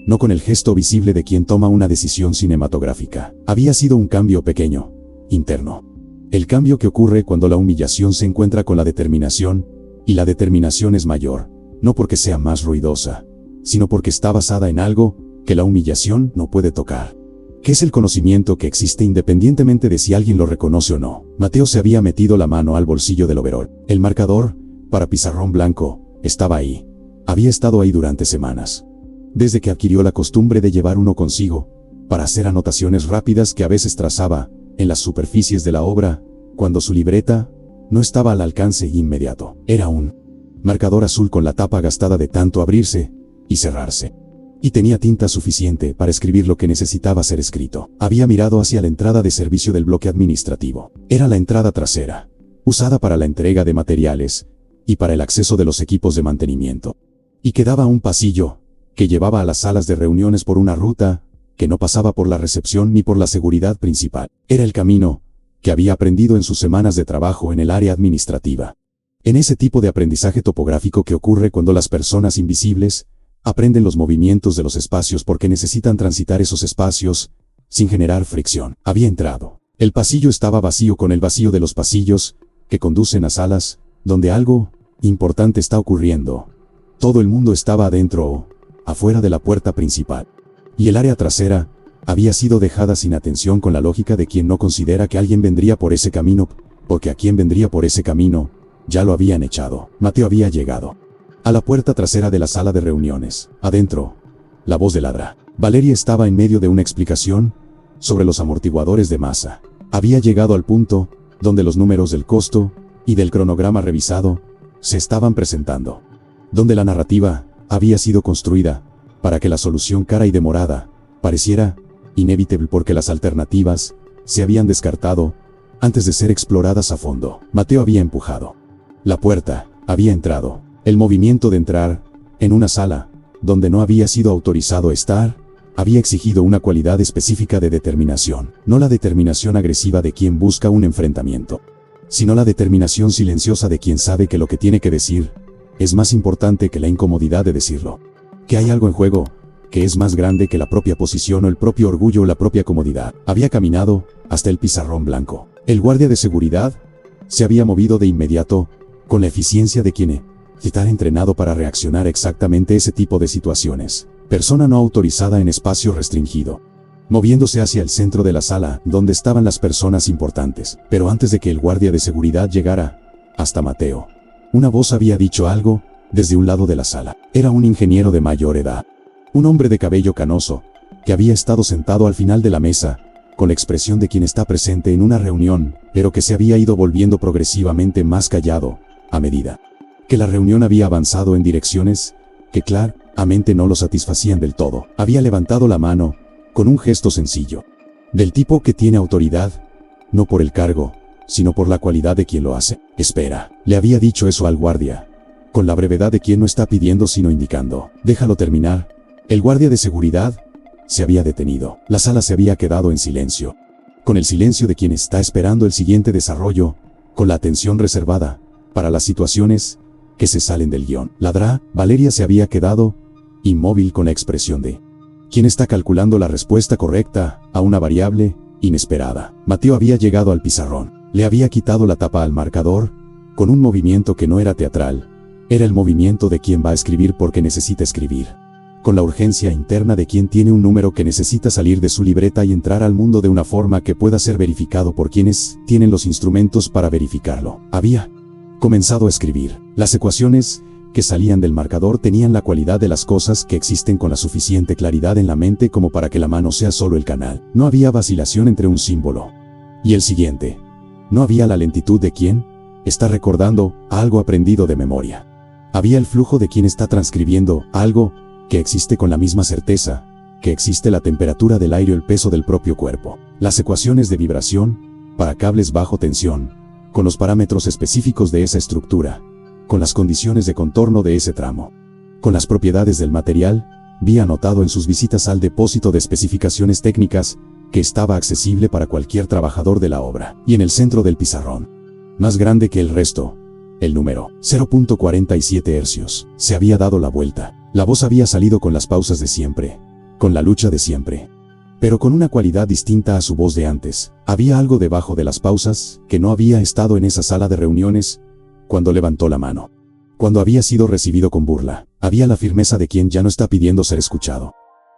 no con el gesto visible de quien toma una decisión cinematográfica. Había sido un cambio pequeño, interno. El cambio que ocurre cuando la humillación se encuentra con la determinación, y la determinación es mayor, no porque sea más ruidosa, sino porque está basada en algo que la humillación no puede tocar, que es el conocimiento que existe independientemente de si alguien lo reconoce o no. Mateo se había metido la mano al bolsillo del overol. El marcador, para pizarrón blanco, estaba ahí. Había estado ahí durante semanas. Desde que adquirió la costumbre de llevar uno consigo, para hacer anotaciones rápidas que a veces trazaba en las superficies de la obra, cuando su libreta no estaba al alcance inmediato. Era un marcador azul con la tapa gastada de tanto abrirse y cerrarse. Y tenía tinta suficiente para escribir lo que necesitaba ser escrito. Había mirado hacia la entrada de servicio del bloque administrativo. Era la entrada trasera, usada para la entrega de materiales y para el acceso de los equipos de mantenimiento. Y quedaba un pasillo que llevaba a las salas de reuniones por una ruta que no pasaba por la recepción ni por la seguridad principal. Era el camino que había aprendido en sus semanas de trabajo en el área administrativa. En ese tipo de aprendizaje topográfico que ocurre cuando las personas invisibles aprenden los movimientos de los espacios porque necesitan transitar esos espacios sin generar fricción. Había entrado El pasillo estaba vacío, con el vacío de los pasillos que conducen a salas donde algo importante está ocurriendo. Todo el mundo estaba adentro o afuera de la puerta principal. Y el área trasera había sido dejada sin atención, con la lógica de quien no considera que alguien vendría por ese camino, porque a quien vendría por ese camino ya lo habían echado. Mateo había llegado a la puerta trasera de la sala de reuniones. Adentro, la voz de ladra. Valeria estaba en medio de una explicación sobre los amortiguadores de masa. Había llegado al punto donde los números del costo y del cronograma revisado se estaban presentando, donde la narrativa había sido construida para que la solución cara y demorada pareciera inevitable, porque las alternativas se habían descartado antes de ser exploradas a fondo. Mateo había empujado la puerta, había entrado. El movimiento de entrar en una sala donde no había sido autorizado estar había exigido una cualidad específica de determinación, no la determinación agresiva de quien busca un enfrentamiento, sino la determinación silenciosa de quien sabe que lo que tiene que decir es más importante que la incomodidad de decirlo, que hay algo en juego que es más grande que la propia posición o el propio orgullo o la propia comodidad. Había caminado hasta el pizarrón blanco. El guardia de seguridad se había movido de inmediato, con la eficiencia de quien está entrenado para reaccionar exactamente ese tipo de situaciones. Persona no autorizada en espacio restringido, moviéndose hacia el centro de la sala donde estaban las personas importantes. Pero antes de que el guardia de seguridad llegara hasta Mateo, una voz había dicho algo desde un lado de la sala. Era un ingeniero de mayor edad, un hombre de cabello canoso, que había estado sentado al final de la mesa, con la expresión de quien está presente en una reunión, pero que se había ido volviendo progresivamente más callado a medida que la reunión había avanzado en direcciones que claramente no lo satisfacían del todo. Había levantado la mano con un gesto sencillo, del tipo que tiene autoridad, no por el cargo, sino por la cualidad de quien lo hace. Espera, le había dicho eso al guardia, con la brevedad de quien no está pidiendo sino indicando. Déjalo terminar. El guardia de seguridad se había detenido. La sala se había quedado en silencio, con el silencio de quien está esperando el siguiente desarrollo, con la atención reservada para las situaciones que se salen del guión. Ladrá. Valeria se había quedado inmóvil, con la expresión de quien está calculando la respuesta correcta a una variable inesperada. Mateo había llegado al pizarrón. Le había quitado la tapa al marcador con un movimiento que no era teatral. Era el movimiento de quien va a escribir porque necesita escribir, con la urgencia interna de quien tiene un número que necesita salir de su libreta y entrar al mundo de una forma que pueda ser verificado por quienes tienen los instrumentos para verificarlo. Había comenzado a escribir. Las ecuaciones que salían del marcador tenían la cualidad de las cosas que existen, con la suficiente claridad en la mente como para que la mano sea solo el canal. No había vacilación entre un símbolo y el siguiente. No había la lentitud de quien está recordando algo aprendido de memoria. Había el flujo de quien está transcribiendo algo que existe, con la misma certeza que existe la temperatura del aire o el peso del propio cuerpo. Las ecuaciones de vibración para cables bajo tensión, con los parámetros específicos de esa estructura, con las condiciones de contorno de ese tramo, con las propiedades del material, había anotado en sus visitas al depósito de especificaciones técnicas que estaba accesible para cualquier trabajador de la obra. Y en el centro del pizarrón, más grande que el resto, el número 0.47 hercios. Se había dado la vuelta. La voz había salido con las pausas de siempre, con la lucha de siempre, pero con una cualidad distinta a su voz de antes. Había algo debajo de las pausas que no había estado en esa sala de reuniones cuando levantó la mano, cuando había sido recibido con burla. Había la firmeza de quien ya no está pidiendo ser escuchado,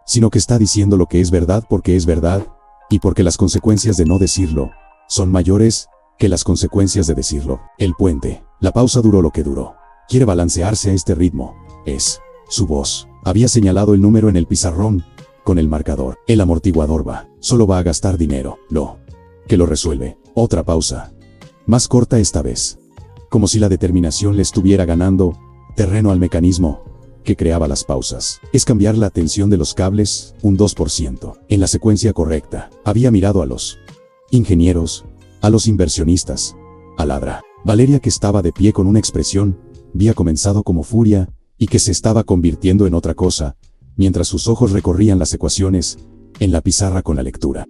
sino que está diciendo lo que es verdad porque es verdad, y porque las consecuencias de no decirlo son mayores que las consecuencias de decirlo. El puente. La pausa duró lo que duró. Quiere balancearse a este ritmo. Es su voz. Había señalado el número en el pizarrón con el marcador. El amortiguador va. Solo va a gastar dinero. Que lo resuelve. Otra pausa. Más corta esta vez. Como si la determinación le estuviera ganando terreno al mecanismo que creaba las pausas. Es cambiar la tensión de los cables un 2%. En la secuencia correcta. Había mirado a los ingenieros, a los inversionistas, a Ladra. Valeria, que estaba de pie con una expresión, había comenzado como furia y que se estaba convirtiendo en otra cosa, mientras sus ojos recorrían las ecuaciones en la pizarra con la lectura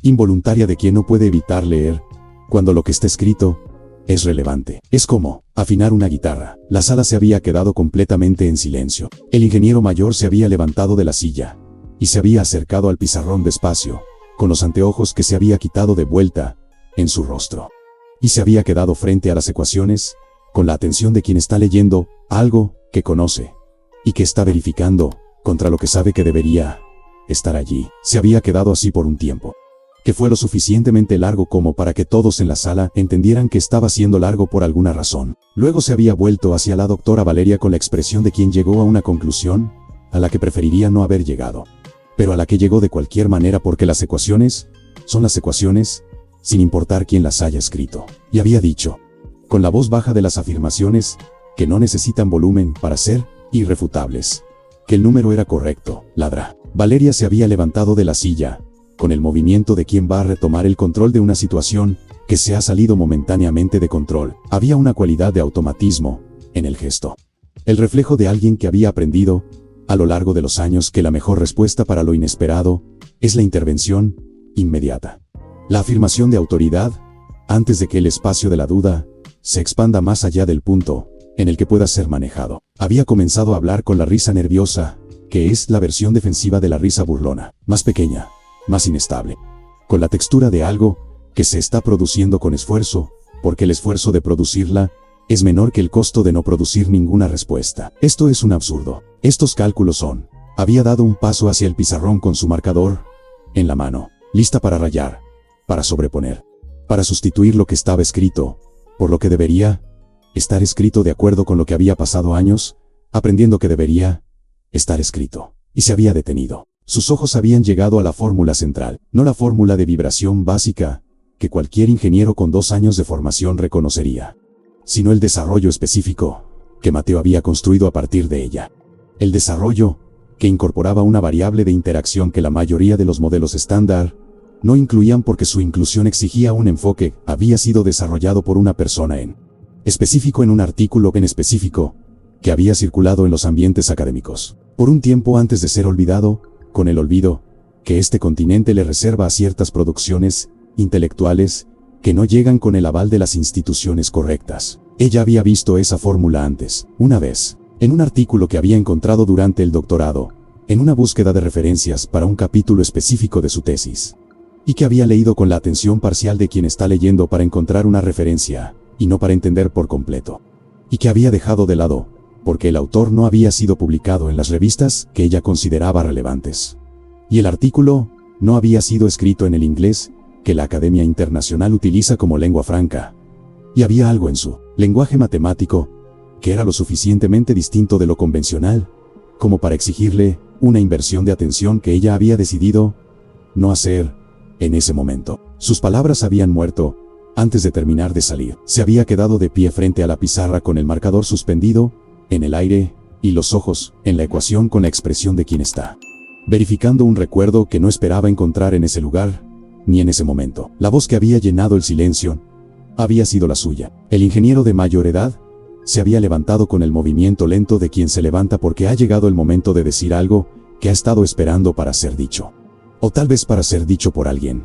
involuntaria de quien no puede evitar leer cuando lo que está escrito es relevante. Es como afinar una guitarra. La sala se había quedado completamente en silencio. El ingeniero mayor se había levantado de la silla y se había acercado al pizarrón despacio, con los anteojos que se había quitado de vuelta en su rostro. Y se había quedado frente a las ecuaciones, con la atención de quien está leyendo algo que conoce y que está verificando contra lo que sabe que debería estar allí. Se había quedado así por un tiempo, que fue lo suficientemente largo como para que todos en la sala entendieran que estaba siendo largo por alguna razón. Luego se había vuelto hacia la doctora Valeria con la expresión de quien llegó a una conclusión a la que preferiría no haber llegado, pero a la que llegó de cualquier manera porque las ecuaciones son las ecuaciones, sin importar quién las haya escrito. Y había dicho, con la voz baja de las afirmaciones, que no necesitan volumen para ser irrefutables, que el número era correcto. Ladra. Valeria se había levantado de la silla, con el movimiento de quien va a retomar el control de una situación que se ha salido momentáneamente de control. Había una cualidad de automatismo en el gesto, el reflejo de alguien que había aprendido a lo largo de los años que la mejor respuesta para lo inesperado es la intervención inmediata. La afirmación de autoridad, antes de que el espacio de la duda se expanda más allá del punto en el que pueda ser manejado. Había comenzado a hablar con la risa nerviosa, que es la versión defensiva de la risa burlona, más pequeña, más inestable, con la textura de algo que se está produciendo con esfuerzo, porque el esfuerzo de producirla es menor que el costo de no producir ninguna respuesta. Esto es un absurdo. Estos cálculos son. Había dado un paso hacia el pizarrón con su marcador en la mano, lista para rayar, para sobreponer, para sustituir lo que estaba escrito por lo que debería estar escrito de acuerdo con lo que había pasado años, aprendiendo que debería estar escrito. Y se había detenido. Sus ojos habían llegado a la fórmula central, no la fórmula de vibración básica que cualquier ingeniero con 2 años de formación reconocería, sino el desarrollo específico que Mateo había construido a partir de ella. El desarrollo que incorporaba una variable de interacción que la mayoría de los modelos estándar no incluían porque su inclusión exigía un enfoque, había sido desarrollado por una persona en específico en un artículo en específico que había circulado en los ambientes académicos, por un tiempo antes de ser olvidado, con el olvido que este continente le reserva a ciertas producciones intelectuales que no llegan con el aval de las instituciones correctas. Ella había visto esa fórmula antes, una vez, en un artículo que había encontrado durante el doctorado, en una búsqueda de referencias para un capítulo específico de su tesis, y que había leído con la atención parcial de quien está leyendo para encontrar una referencia, y no para entender por completo, y que había dejado de lado, porque el autor no había sido publicado en las revistas que ella consideraba relevantes. Y el artículo no había sido escrito en el inglés que la Academia Internacional utiliza como lengua franca. Y había algo en su lenguaje matemático que era lo suficientemente distinto de lo convencional como para exigirle una inversión de atención que ella había decidido no hacer en ese momento. Sus palabras habían muerto antes de terminar de salir. Se había quedado de pie frente a la pizarra con el marcador suspendido en el aire y los ojos en la ecuación con la expresión de quien está verificando un recuerdo que no esperaba encontrar en ese lugar ni en ese momento. La voz que había llenado el silencio había sido la suya. El ingeniero de mayor edad se había levantado con el movimiento lento de quien se levanta porque ha llegado el momento de decir algo que ha estado esperando para ser dicho, o tal vez para ser dicho por alguien,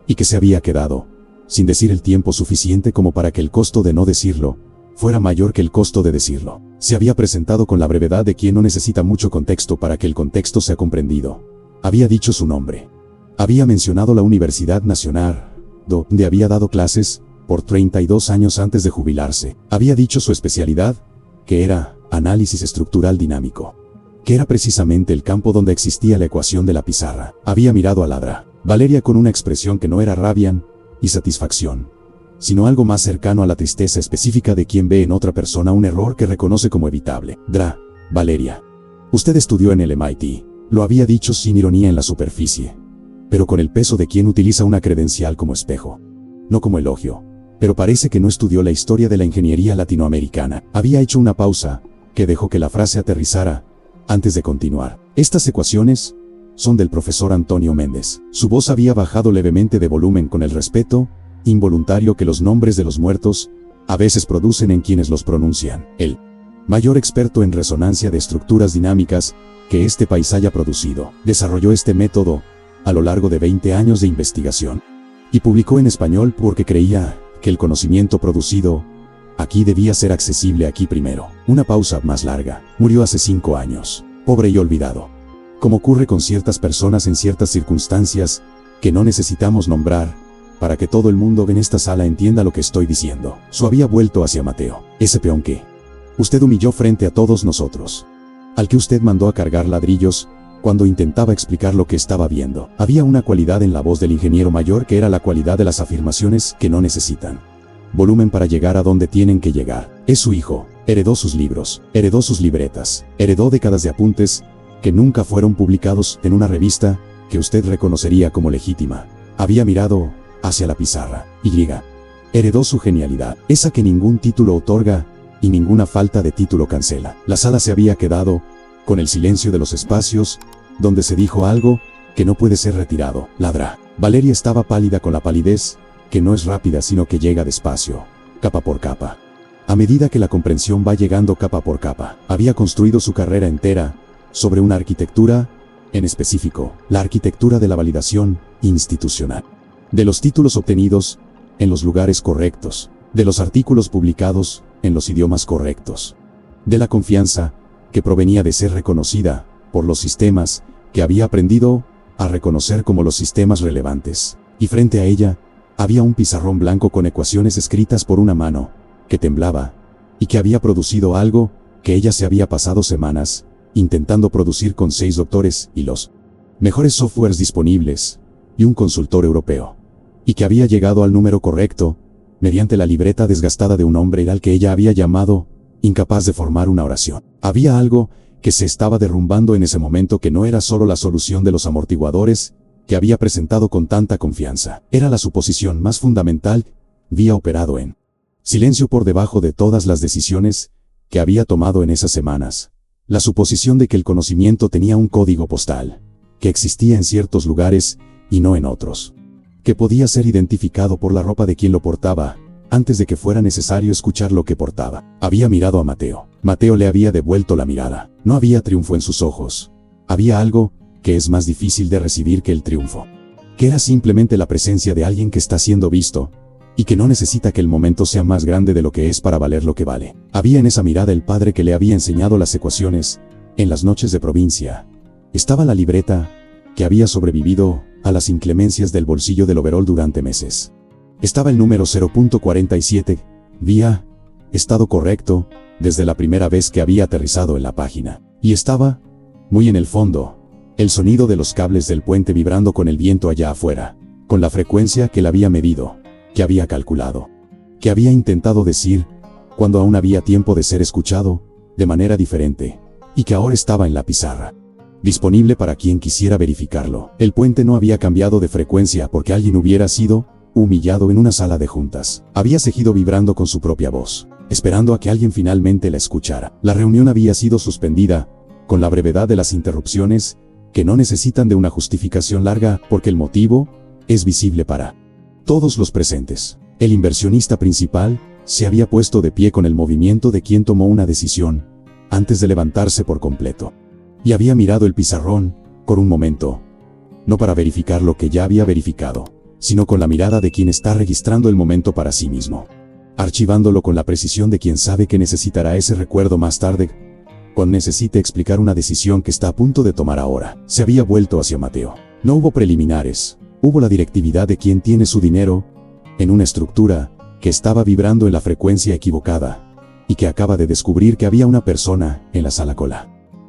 y que se había quedado sin decir el tiempo suficiente como para que el costo de no decirlo fuera mayor que el costo de decirlo. Se había presentado con la brevedad de quien no necesita mucho contexto para que el contexto sea comprendido. Había dicho su nombre. Había mencionado la Universidad Nacional, donde había dado clases por 32 años antes de jubilarse. Había dicho su especialidad, que era análisis estructural dinámico, que era precisamente el campo donde existía la ecuación de la pizarra. Había mirado a Ladra. Valeria con una expresión que no era rabia y satisfacción, sino algo más cercano a la tristeza específica de quien ve en otra persona un error que reconoce como evitable. Valeria. Usted estudió en el MIT. Lo había dicho sin ironía en la superficie, pero con el peso de quien utiliza una credencial como espejo, no como elogio. Pero parece que no estudió la historia de la ingeniería latinoamericana. Había hecho una pausa, que dejó que la frase aterrizara, antes de continuar. Estas ecuaciones son del profesor Antonio Méndez. Su voz había bajado levemente de volumen con el respeto involuntario que los nombres de los muertos a veces producen en quienes los pronuncian. El mayor experto en resonancia de estructuras dinámicas que este país haya producido, desarrolló este método a lo largo de 20 años de investigación y publicó en español porque creía que el conocimiento producido aquí debía ser accesible aquí primero. Una pausa más larga. Murió hace 5 años, pobre y olvidado. Como ocurre con ciertas personas en ciertas circunstancias, que no necesitamos nombrar, para que todo el mundo en esta sala entienda lo que estoy diciendo. Su había vuelto hacia Mateo, ese peón que usted humilló frente a todos nosotros, al que usted mandó a cargar ladrillos, cuando intentaba explicar lo que estaba viendo. Había una cualidad en la voz del ingeniero mayor que era la cualidad de las afirmaciones que no necesitan volumen para llegar a donde tienen que llegar. Es su hijo, heredó sus libros, heredó sus libretas, heredó décadas de apuntes que nunca fueron publicados en una revista que usted reconocería como legítima. Había mirado hacia la pizarra. Heredó su genialidad, esa que ningún título otorga y ninguna falta de título cancela. La sala se había quedado con el silencio de los espacios donde se dijo algo que no puede ser retirado. Ladra. Valeria estaba pálida con la palidez que no es rápida sino que llega despacio, capa por capa. A medida que la comprensión va llegando capa por capa, había construido su carrera entera sobre una arquitectura, en específico, la arquitectura de la validación institucional. De los títulos obtenidos en los lugares correctos, de los artículos publicados en los idiomas correctos, de la confianza que provenía de ser reconocida por los sistemas que había aprendido a reconocer como los sistemas relevantes. Y frente a ella, había un pizarrón blanco con ecuaciones escritas por una mano que temblaba y que había producido algo que ella se había pasado semanas intentando producir con 6 doctores y los mejores softwares disponibles y un consultor europeo, y que había llegado al número correcto mediante la libreta desgastada de un hombre al que ella había llamado incapaz de formar una oración. Había algo que se estaba derrumbando en ese momento que no era solo la solución de los amortiguadores que había presentado con tanta confianza. Era la suposición más fundamental, había operado en silencio por debajo de todas las decisiones que había tomado en esas semanas. La suposición de que el conocimiento tenía un código postal, que existía en ciertos lugares y no en otros, que podía ser identificado por la ropa de quien lo portaba, antes de que fuera necesario escuchar lo que portaba. Había mirado a Mateo. Mateo le había devuelto la mirada. No había triunfo en sus ojos. Había algo que es más difícil de recibir que el triunfo, que era simplemente la presencia de alguien que está siendo visto, y que no necesita que el momento sea más grande de lo que es para valer lo que vale. Había en esa mirada el padre que le había enseñado las ecuaciones en las noches de provincia. Estaba la libreta que había sobrevivido a las inclemencias del bolsillo del overol durante meses. Estaba el número 0.47, había estado correcto desde la primera vez que había aterrizado en la página. Y estaba, muy en el fondo, el sonido de los cables del puente vibrando con el viento allá afuera, con la frecuencia que él había medido, que había calculado, que había intentado decir, cuando aún había tiempo de ser escuchado, de manera diferente, y que ahora estaba en la pizarra, disponible para quien quisiera verificarlo. El puente no había cambiado de frecuencia porque alguien hubiera sido humillado en una sala de juntas. Había seguido vibrando con su propia voz, esperando a que alguien finalmente la escuchara. La reunión había sido suspendida, con la brevedad de las interrupciones, que no necesitan de una justificación larga, porque el motivo es visible para todos los presentes. El inversionista principal se había puesto de pie con el movimiento de quien tomó una decisión, antes de levantarse por completo. Y había mirado el pizarrón, por un momento, no para verificar lo que ya había verificado, sino con la mirada de quien está registrando el momento para sí mismo, archivándolo con la precisión de quien sabe que necesitará ese recuerdo más tarde, cuando necesite explicar una decisión que está a punto de tomar ahora. Se había vuelto hacia Mateo. No hubo preliminares, hubo la directividad de quien tiene su dinero, en una estructura que estaba vibrando en la frecuencia equivocada, y que acaba de descubrir que había una persona en la sala cola.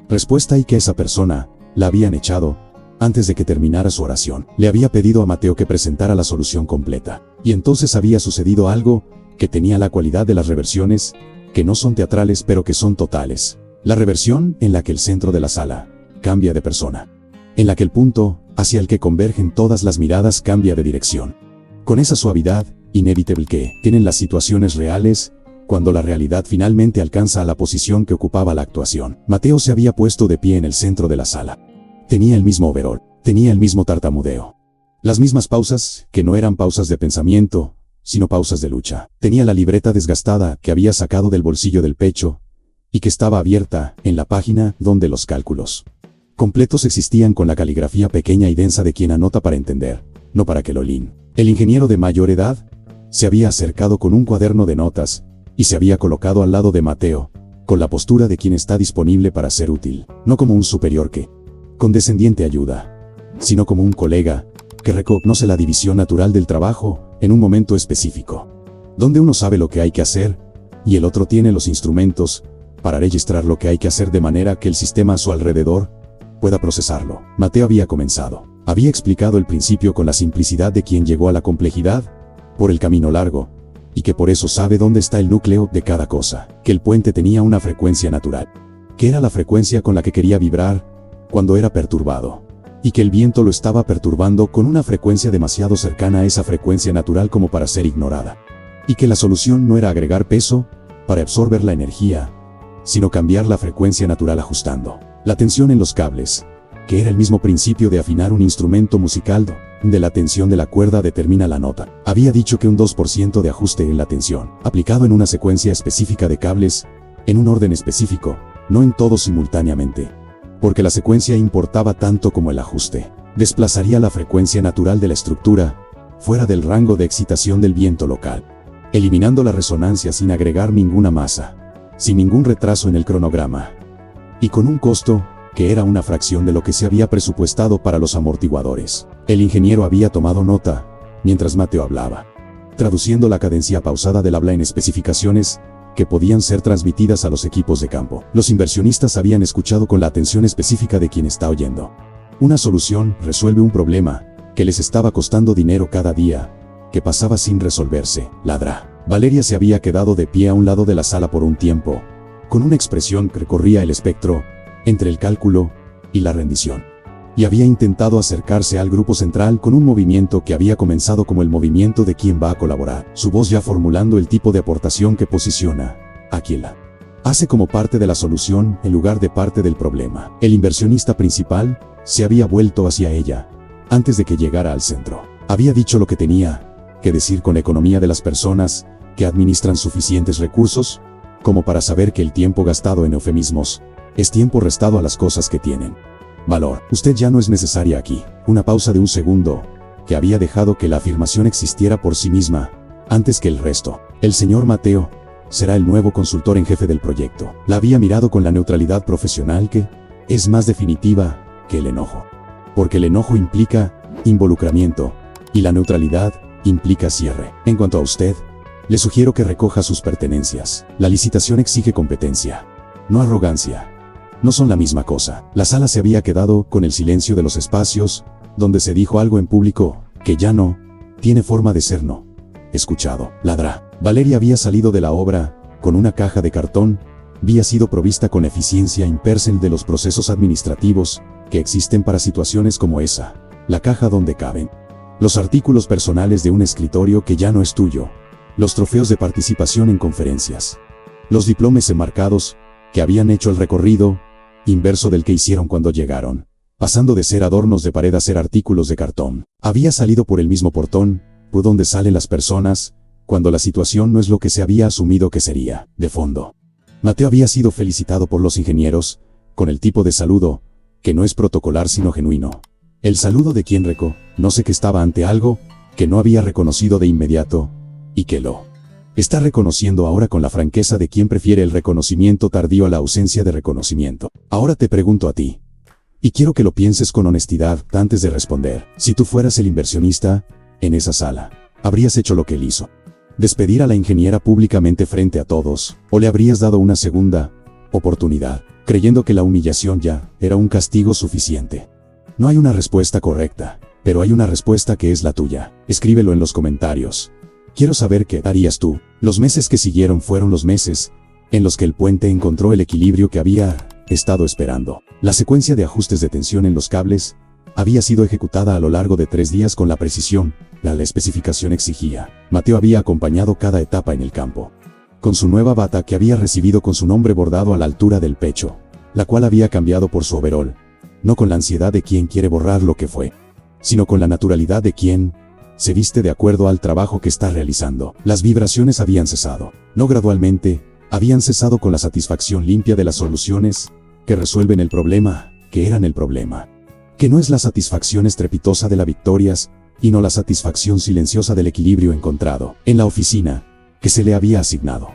Respuesta y que esa persona la habían echado antes de que terminara su oración. Le había pedido a Mateo que presentara la solución completa. Y entonces había sucedido algo que tenía la cualidad de las reversiones, que no son teatrales pero que son totales. La reversión en la que el centro de la sala cambia de persona, en la que el punto hacia el que convergen todas las miradas cambia de dirección. Con esa suavidad inevitable que tienen las situaciones reales, cuando la realidad finalmente alcanza a la posición que ocupaba la actuación. Mateo se había puesto de pie en el centro de la sala. Tenía el mismo overol, tenía el mismo tartamudeo, las mismas pausas, que no eran pausas de pensamiento, sino pausas de lucha. Tenía la libreta desgastada que había sacado del bolsillo del pecho, y que estaba abierta en la página donde los cálculos completos existían con la caligrafía pequeña y densa de quien anota para entender, no para que lo leen. El ingeniero de mayor edad se había acercado con un cuaderno de notas y se había colocado al lado de Mateo, con la postura de quien está disponible para ser útil, no como un superior que condescendiente ayuda, sino como un colega que reconoce la división natural del trabajo en un momento específico, donde uno sabe lo que hay que hacer y el otro tiene los instrumentos para registrar lo que hay que hacer de manera que el sistema a su alrededor pueda procesarlo. Mateo había comenzado. Había explicado el principio con la simplicidad de quien llegó a la complejidad por el camino largo, y que por eso sabe dónde está el núcleo de cada cosa, que el puente tenía una frecuencia natural, que era la frecuencia con la que quería vibrar cuando era perturbado, y que el viento lo estaba perturbando con una frecuencia demasiado cercana a esa frecuencia natural como para ser ignorada, y que la solución no era agregar peso para absorber la energía, sino cambiar la frecuencia natural ajustando la tensión en los cables, que era el mismo principio de afinar un instrumento musical, donde la tensión de la cuerda determina la nota. Había dicho que un 2% de ajuste en la tensión, aplicado en una secuencia específica de cables, en un orden específico, no en todos simultáneamente, porque la secuencia importaba tanto como el ajuste, desplazaría la frecuencia natural de la estructura, fuera del rango de excitación del viento local, eliminando la resonancia sin agregar ninguna masa, sin ningún retraso en el cronograma, y con un costo que era una fracción de lo que se había presupuestado para los amortiguadores. El ingeniero había tomado nota mientras Mateo hablaba, traduciendo la cadencia pausada del habla en especificaciones que podían ser transmitidas a los equipos de campo. Los inversionistas habían escuchado con la atención específica de quien está oyendo. Una solución resuelve un problema que les estaba costando dinero cada día, que pasaba sin resolverse. Ladra. Valeria se había quedado de pie a un lado de la sala por un tiempo, con una expresión que recorría el espectro entre el cálculo y la rendición. Y había intentado acercarse al grupo central con un movimiento que había comenzado como el movimiento de quien va a colaborar, su voz ya formulando el tipo de aportación que posiciona a quien la hace como parte de la solución en lugar de parte del problema. El inversionista principal se había vuelto hacia ella antes de que llegara al centro. Había dicho lo que tenía que decir con economía de las personas que administran suficientes recursos como para saber que el tiempo gastado en eufemismos es tiempo restado a las cosas que tienen valor. Usted ya no es necesaria aquí. Una pausa de un segundo, que había dejado que la afirmación existiera por sí misma, antes que el resto. El señor Mateo será el nuevo consultor en jefe del proyecto. La había mirado con la neutralidad profesional que es más definitiva que el enojo. Porque el enojo implica involucramiento, y la neutralidad implica cierre. En cuanto a usted, le sugiero que recoja sus pertenencias. La licitación exige competencia, no arrogancia. No son la misma cosa. La sala se había quedado con el silencio de los espacios, donde se dijo algo en público, que ya no tiene forma de ser no escuchado. Ladra. Valeria había salido de la obra, con una caja de cartón, había sido provista con eficiencia impersonal de los procesos administrativos, que existen para situaciones como esa. La caja donde caben los artículos personales de un escritorio que ya no es tuyo, los trofeos de participación en conferencias, los diplomas enmarcados, que habían hecho el recorrido inverso del que hicieron cuando llegaron, pasando de ser adornos de pared a ser artículos de cartón. Había salido por el mismo portón, por donde salen las personas, cuando la situación no es lo que se había asumido que sería. De fondo, Mateo había sido felicitado por los ingenieros, con el tipo de saludo, que no es protocolar sino genuino. El saludo de quien reconoce que estaba ante algo, que no había reconocido de inmediato, y que lo está reconociendo ahora con la franqueza de quien prefiere el reconocimiento tardío a la ausencia de reconocimiento. Ahora te pregunto a ti, y quiero que lo pienses con honestidad antes de responder. Si tú fueras el inversionista en esa sala, ¿habrías hecho lo que él hizo? ¿Despedir a la ingeniera públicamente frente a todos? ¿O le habrías dado una segunda oportunidad, creyendo que la humillación ya era un castigo suficiente? No hay una respuesta correcta, pero hay una respuesta que es la tuya. Escríbelo en los comentarios. Quiero saber qué harías tú. Los meses que siguieron fueron los meses en los que el puente encontró el equilibrio que había estado esperando. La secuencia de ajustes de tensión en los cables había sido ejecutada a lo largo de 3 días con la precisión que la especificación exigía. Mateo había acompañado cada etapa en el campo, con su nueva bata que había recibido con su nombre bordado a la altura del pecho, la cual había cambiado por su overol, no con la ansiedad de quien quiere borrar lo que fue, sino con la naturalidad de quien se viste de acuerdo al trabajo que está realizando. Las vibraciones habían cesado, no gradualmente, habían cesado con la satisfacción limpia de las soluciones que resuelven el problema, que eran el problema. Que no es la satisfacción estrepitosa de las victorias, y no la satisfacción silenciosa del equilibrio encontrado. En la oficina que se le había asignado,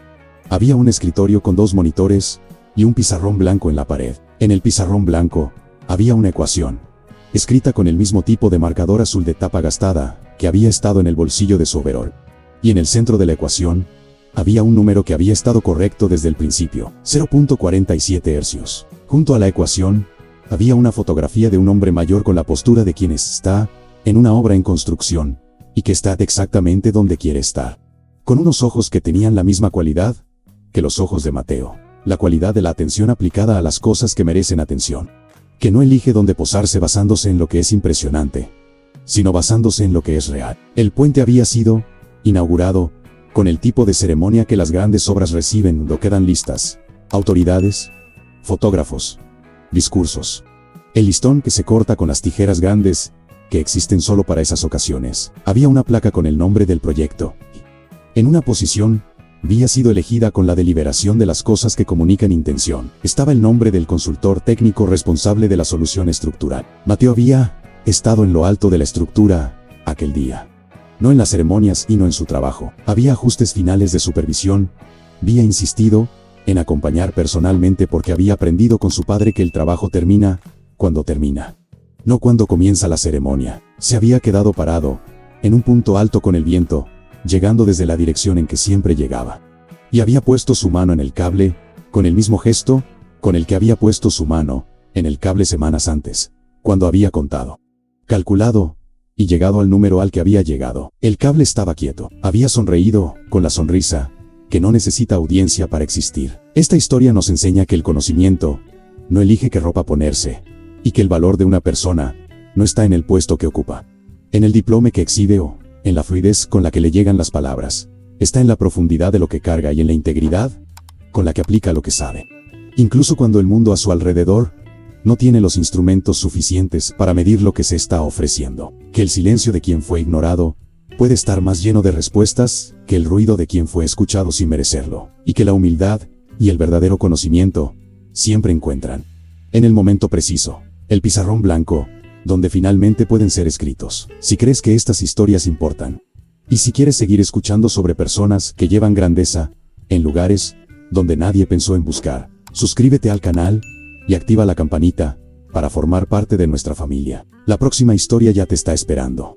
había un escritorio con 2 monitores y un pizarrón blanco en la pared. En el pizarrón blanco había una ecuación escrita con el mismo tipo de marcador azul de tapa gastada que había estado en el bolsillo de su overol. Y en el centro de la ecuación, había un número que había estado correcto desde el principio, 0.47 hercios. Junto a la ecuación, había una fotografía de un hombre mayor con la postura de quien está en una obra en construcción, y que está exactamente donde quiere estar. Con unos ojos que tenían la misma cualidad que los ojos de Mateo, la cualidad de la atención aplicada a las cosas que merecen atención. Que no elige dónde posarse basándose en lo que es impresionante, sino basándose en lo que es real. El puente había sido inaugurado con el tipo de ceremonia que las grandes obras reciben cuando quedan listas. Autoridades, fotógrafos, discursos. El listón que se corta con las tijeras grandes, que existen solo para esas ocasiones. Había una placa con el nombre del proyecto. En una posición, había sido elegida con la deliberación de las cosas que comunican intención. Estaba el nombre del consultor técnico responsable de la solución estructural. Mateo había estado en lo alto de la estructura aquel día. No en las ceremonias y no en su trabajo. Había ajustes finales de supervisión. Había insistido en acompañar personalmente porque había aprendido con su padre que el trabajo termina cuando termina, no cuando comienza la ceremonia. Se había quedado parado en un punto alto con el viento, llegando desde la dirección en que siempre llegaba. Y había puesto su mano en el cable, con el mismo gesto con el que había puesto su mano en el cable semanas antes, cuando había contado, calculado y llegado al número al que había llegado. El cable estaba quieto. Había sonreído con la sonrisa que no necesita audiencia para existir. Esta historia nos enseña que el conocimiento no elige qué ropa ponerse, y que el valor de una persona no está en el puesto que ocupa, en el diploma que exhibe o en la fluidez con la que le llegan las palabras. Está en la profundidad de lo que carga y en la integridad con la que aplica lo que sabe. Incluso cuando el mundo a su alrededor no tiene los instrumentos suficientes para medir lo que se está ofreciendo. Que el silencio de quien fue ignorado puede estar más lleno de respuestas que el ruido de quien fue escuchado sin merecerlo. Y que la humildad y el verdadero conocimiento siempre encuentran, en el momento preciso, el pizarrón blanco, donde finalmente pueden ser escritos. Si crees que estas historias importan, y si quieres seguir escuchando sobre personas que llevan grandeza en lugares donde nadie pensó en buscar, suscríbete al canal y activa la campanita para formar parte de nuestra familia. La próxima historia ya te está esperando.